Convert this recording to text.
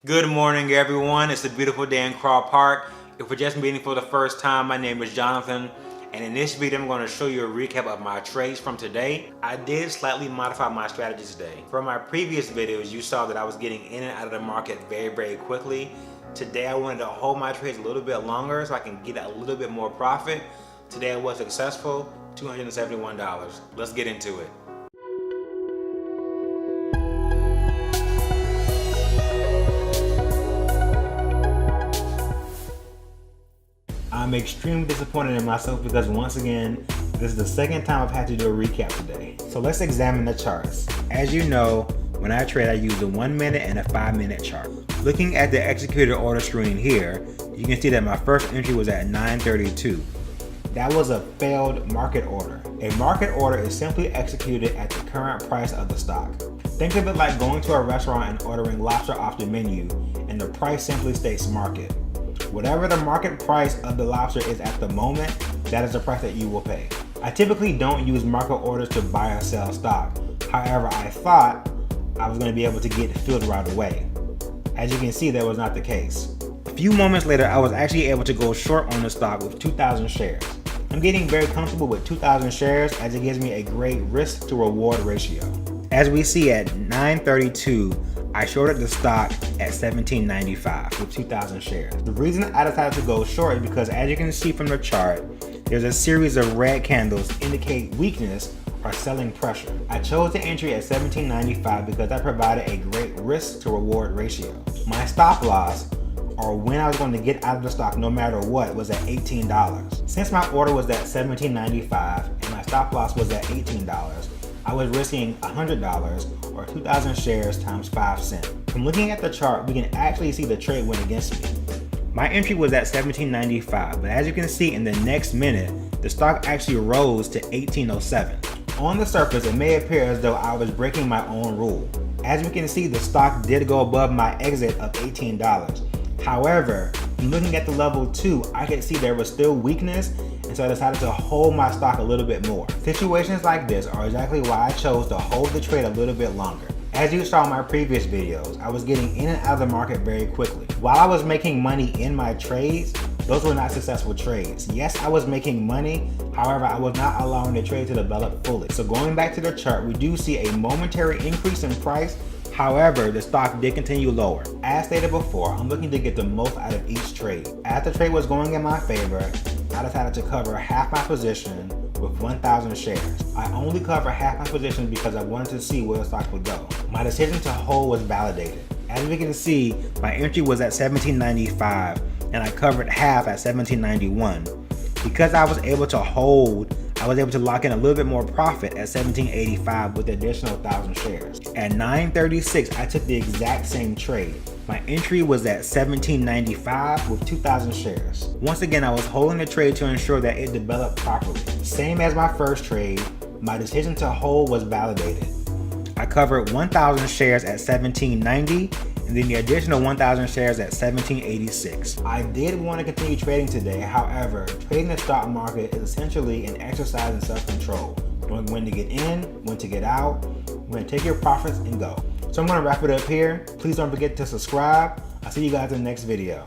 Good morning, everyone. It's a beautiful day in Craw Park. If we're just meeting for the first time, my name is Jonathan, and in this video, I'm going to show you a recap of my trades from today. I did slightly modify my strategy today. From my previous videos, you saw that I was getting in and out of the market very quickly. Today, I wanted to hold my trades a little bit longer so I can get a little bit more profit. Today, I was successful, $271. Let's get into it. I'm extremely disappointed in myself because once again, this is the second time I've had to do a recap today. So let's examine the charts. As you know, when I trade, I use a 1 minute and a 5 minute chart. Looking at the executed order screen here, you can see that my first entry was at 932. That was a failed market order. A market order is simply executed at the current price of the stock. Think of it like going to a restaurant and ordering lobster off the menu, and the price simply states market. Whatever the market price of the lobster is at the moment, that is the price that you will pay. I typically don't use market orders to buy or sell stock. However, I thought I was going to be able to get filled right away. As you can see, that was not the case. A few moments later, I was actually able to go short on the stock with 2,000 shares. I'm getting very comfortable with 2,000 shares as it gives me a great risk to reward ratio. As we see at 932, I shorted the stock at $17.95 with 2,000 shares. The reason I decided to go short is because, as you can see from the chart, there's a series of red candles indicate weakness or selling pressure. I chose the entry at $17.95 because that provided a great risk to reward ratio. My stop loss, or when I was going to get out of the stock no matter what, was at $18. Since my order was at $17.95 and my stop loss was at $18, I was risking $100 or 2,000 shares times 5 cents. From looking at the chart, we can actually see the trade went against me. My entry was at $17.95, but as you can see in the next minute, the stock actually rose to $18.07. On the surface, it may appear as though I was breaking my own rule. As you can see, the stock did go above my exit of $18. However, when looking at the level 2, I could see there was still weakness, and so I decided to hold my stock a little bit more. Situations like this are exactly why I chose to hold the trade a little bit longer. As you saw in my previous videos, I was getting in and out of the market very quickly. While I was making money in my trades, those were not successful trades. Yes, I was making money, however, I was not allowing the trade to develop fully. So going back to the chart, we do see a momentary increase in price. However, the stock did continue lower. As stated before, I'm looking to get the most out of each trade. As the trade was going in my favor, I decided to cover half my position with 1,000 shares. I only covered half my position because I wanted to see where the stock would go. My decision to hold was validated. As we can see, my entry was at $17.95 and I covered half at $17.91. Because I was able to hold, I was able to lock in a little bit more profit at $17.85 with the additional 1,000 shares. At 9:36, I took the exact same trade. My entry was at $17.95 with 2,000 shares. Once again, I was holding the trade to ensure that it developed properly. Same as my first trade, my decision to hold was validated. I covered 1,000 shares at $17.90 and then the additional 1,000 shares at $17.86. I did want to continue trading today. However, trading the stock market is essentially an exercise in self-control. Knowing when to get in, when to get out, when to take your profits and go. So I'm going to wrap it up here. Please don't forget to subscribe. I'll see you guys in the next video.